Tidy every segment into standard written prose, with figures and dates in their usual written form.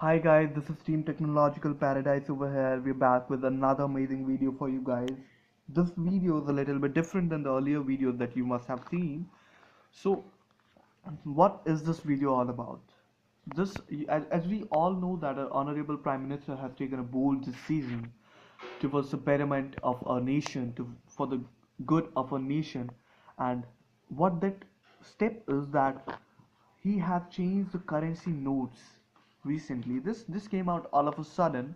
Hi guys, this is Team Technological Paradise over here. We're back with another amazing video for you guys. This video is a little bit different than the earlier videos that you must have seen. So, what is this video all about? This, as we all know, that our honorable Prime Minister has taken a bold decision towards the betterment of our nation, for the good of our nation, and what that step is that he has changed the currency notes recently. This came out all of a sudden,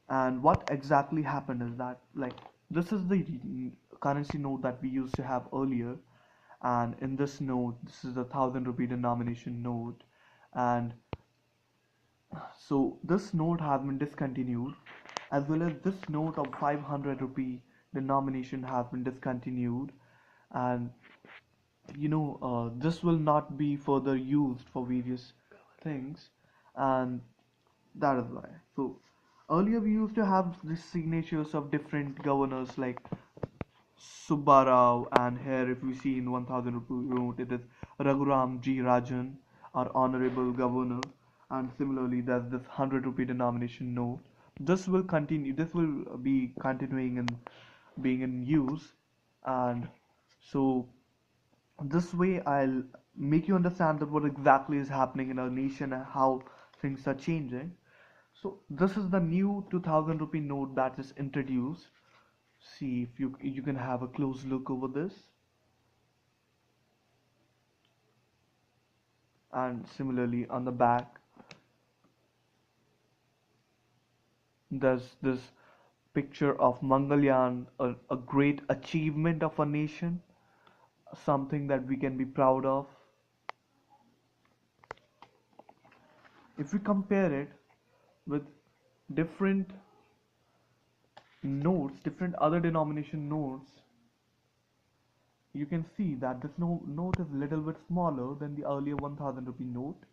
and what exactly happened is that, like, this is the currency note that we used to have earlier, and in this note, this is the 1,000 rupee denomination note, and so this note has been discontinued, as well as this note of 500 rupee denomination has been discontinued, and this will not be further used for various things, and that is why. So earlier we used to have the signatures of different governors like Subbarao, and here if we see in 1000 rupee note it is Raghuram G Rajan, our honorable governor, and similarly there's this 100 rupee denomination note. This will continue. This will be continuing and being in use, and so this way I'll make you understand that what exactly is happening in our nation and how things are changing. So this is the new 2000 rupee note that is introduced. See if you can have a close look over this, and similarly on the back there's this picture of Mangalyaan, a great achievement of a nation, something that we can be proud of. If we compare it with different notes, different other denomination notes, you can see that this note is little bit smaller than the earlier 1000 rupee note,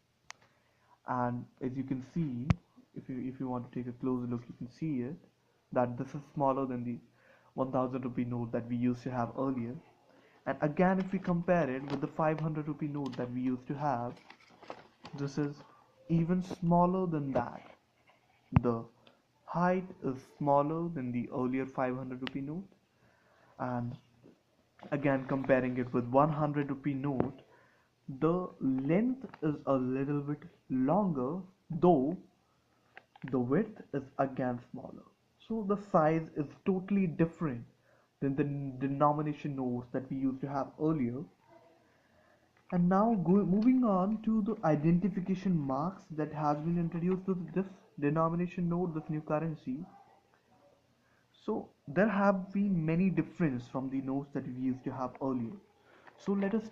and as you can see, if you want to take a closer look, you can see it that this is smaller than the 1000 rupee note that we used to have earlier. And again, if we compare it with the 500 rupee note that we used to have, this is even smaller than that. The height is smaller than the earlier 500 rupee note, and again comparing it with 100 rupee note, the length is a little bit longer, though the width is again smaller. So the size is totally different than the denomination notes that we used to have earlier. And now moving on to the identification marks that has been introduced to this denomination note, this new currency. So there have been many differences from the notes that we used to have earlier. So let us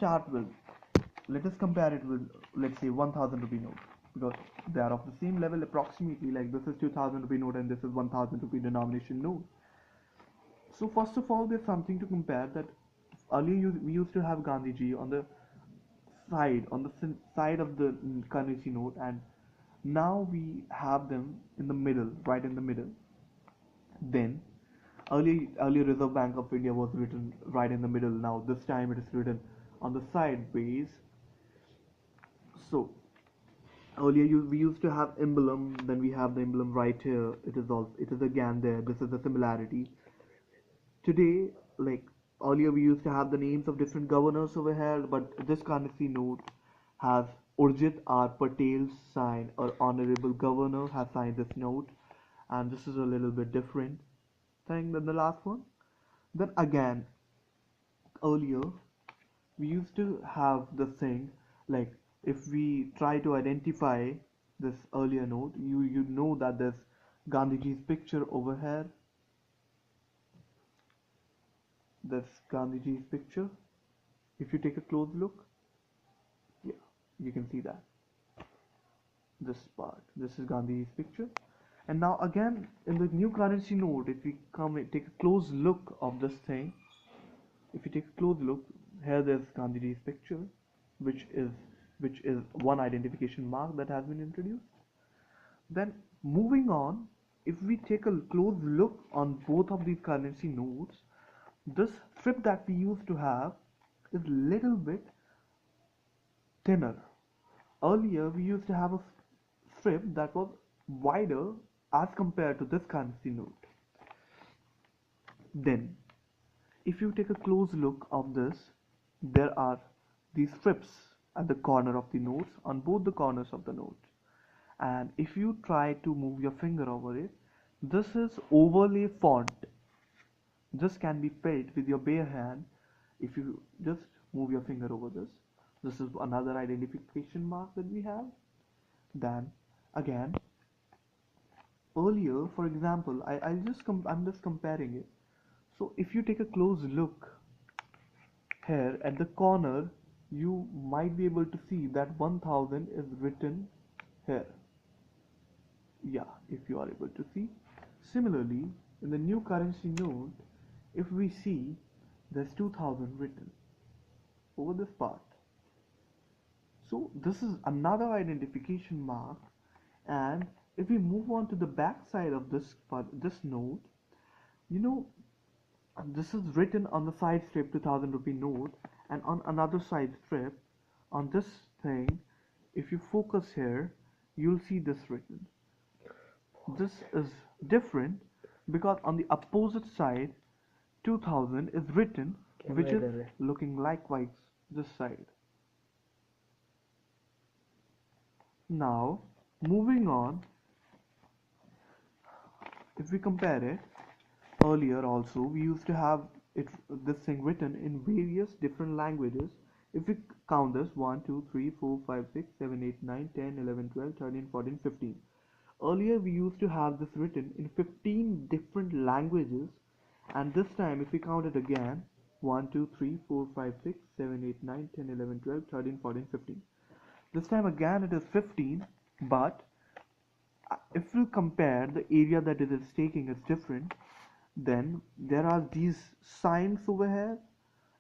compare it with, let's say, 1000 rupee note, because they are of the same level approximately. Like this is 2000 rupee note and this is 1000 rupee denomination note. So first of all, there's something to compare, that earlier we used to have Gandhiji on the side of the currency note, and now we have them in the middle, right in the middle. Then earlier Reserve Bank of India was written right in the middle. Now this time it is written on the sideways. So earlier we used to have emblem, then we have the emblem right here. It is again there. This is the similarity. Today, like earlier we used to have the names of different governors over here, but this currency note has Urjit R. Patel's sign, or honorable governor has signed this note, and this is a little bit different thing than the last one. Then again, earlier we used to have the thing, like if we try to identify this earlier note, you know that there's Gandhiji's picture over here. This Gandhiji's picture. If you take a close look, yeah, you can see that this part. This is Gandhiji's picture. And now again in the new currency note, if we come and take a close look of this thing, if you take a close look, here there's Gandhiji's picture, which is one identification mark that has been introduced. Then moving on, if we take a close look on both of these currency notes, this strip that we used to have is little bit thinner. Earlier we used to have a strip that was wider as compared to this currency note. Then, if you take a close look of this, there are these strips at the corner of the notes, on both the corners of the notes. And if you try to move your finger over it, this is overlay font. This can be felt with your bare hand if you just move your finger over this. This is another identification mark that we have. Then again, earlier, for example, I'm just comparing it. So if you take a close look here at the corner, you might be able to see that 1000 is written here. Yeah, if you are able to see. Similarly, in the new currency note, if we see there's 2000 written over this part. So this is another identification mark. And if we move on to the back side of this part, this note, you know, this is written on the side strip 2000 rupee note, and on another side strip on this thing, if you focus here, you'll see this written. This is different because on the opposite side 2000 is written, which is looking likewise this side. Now moving on, if we compare it, earlier also we used to have this thing written in various different languages. If we count this 1 2 3 4 5 6 7 8 9 10 11 12 13 14 15, earlier we used to have this written in 15 different languages, and this time if we count it again, 1 2 3 4 5 6 7 8 9 10 11 12 13 14 15, this time again it is 15, but if we compare the area that it is taking is different, then there are these signs over here,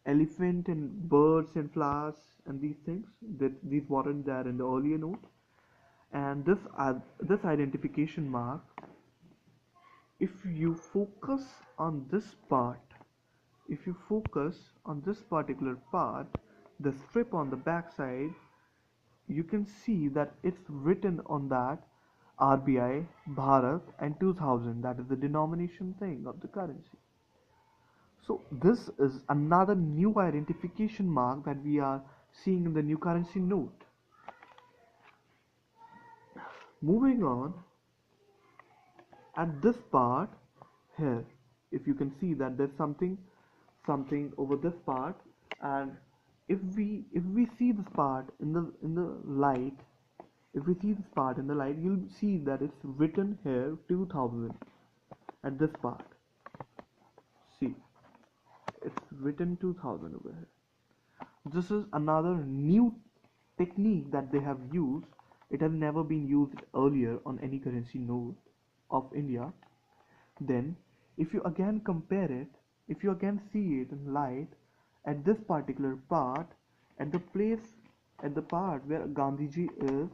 elephant and birds and flowers and these things, that these weren't there in the earlier note. And this identification mark, if you focus on this part, if you focus on this particular part, the strip on the back side, you can see that it's written on that RBI, Bharat and 2000, that is the denomination thing of the currency. So this is another new identification mark that we are seeing in the new currency note. Moving on, at this part here, if you can see that there's something over this part, and if we see this part in the light, if we see this part in the light, you'll see that it's written here 2000 at this part. See, it's written 2000 over here. This is another new technique that they have used. It has never been used earlier on any currency note of India. Then, if you again compare it, if you again see it in light, at this particular part, at the place, at the part where Gandhiji is,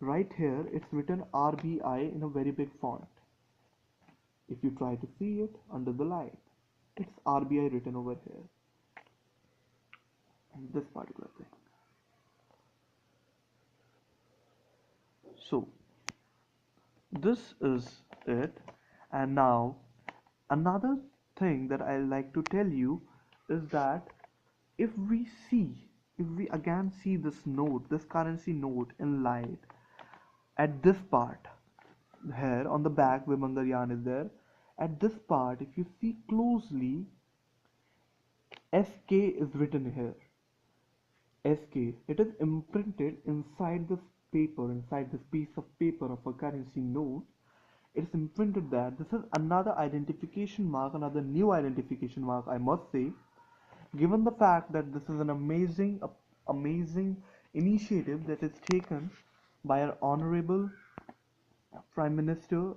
right here, it's written RBI in a very big font. If you try to see it under the light, it's RBI written over here. And this particular thing. So, this is it. And now, another thing that I like to tell you is that if we again see this note, this currency note in light, at this part here on the back where Mangalyaan is there, at this part, if you see closely, SK is written here. SK, it is imprinted inside this paper, inside this piece of paper of a currency note. It's imprinted there. This is another identification mark, another new identification mark, I must say, given the fact that this is an amazing initiative that is taken by our honorable Prime Minister,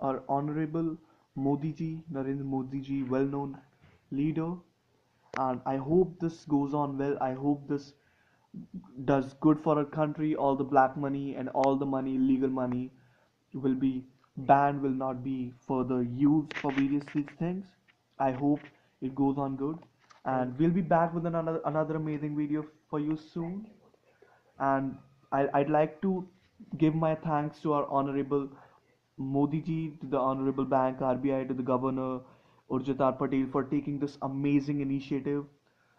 our honorable Modi ji, Narendra Modi ji, well-known leader, and I hope this goes on well. I hope this does good for our country. All the black money and all the money, illegal money, will be banned, will not be further used for various these things. I hope it goes on good, and we'll be back with another amazing video for you soon. And I'd like to give my thanks to our honorable Modi ji, to the honorable bank, RBI, to the governor Urjitar Patel for taking this amazing initiative.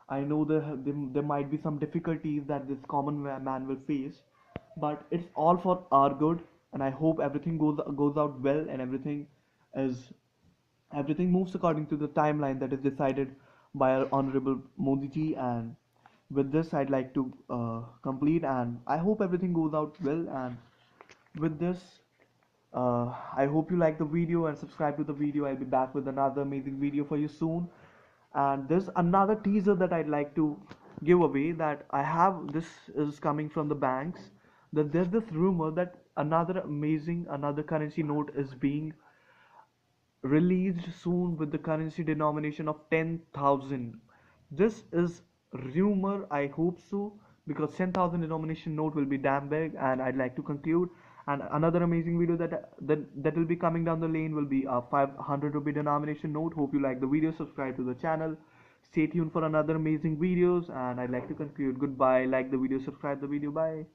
I know there might be some difficulties that this common man will face, but it's all for our good, and I hope everything goes out well and is everything moves according to the timeline that is decided by our honorable Modi ji. And with this, I'd like to complete, and I hope everything goes out well. And with this, I hope you like the video and subscribe to the video. I'll be back with another amazing video for you soon. And there's another teaser that I'd like to give away that I have. This is coming from the banks. That there's this rumor that another currency note is being released soon with the currency denomination of 10,000. This is rumor. I hope so, because 10,000 denomination note will be damn big. And I'd like to conclude. And another amazing video that will be coming down the lane will be a 500 rupee denomination note. Hope you like the video. Subscribe to the channel. Stay tuned for another amazing videos. And I'd like to conclude. Goodbye. Like the video. Subscribe the video. Bye.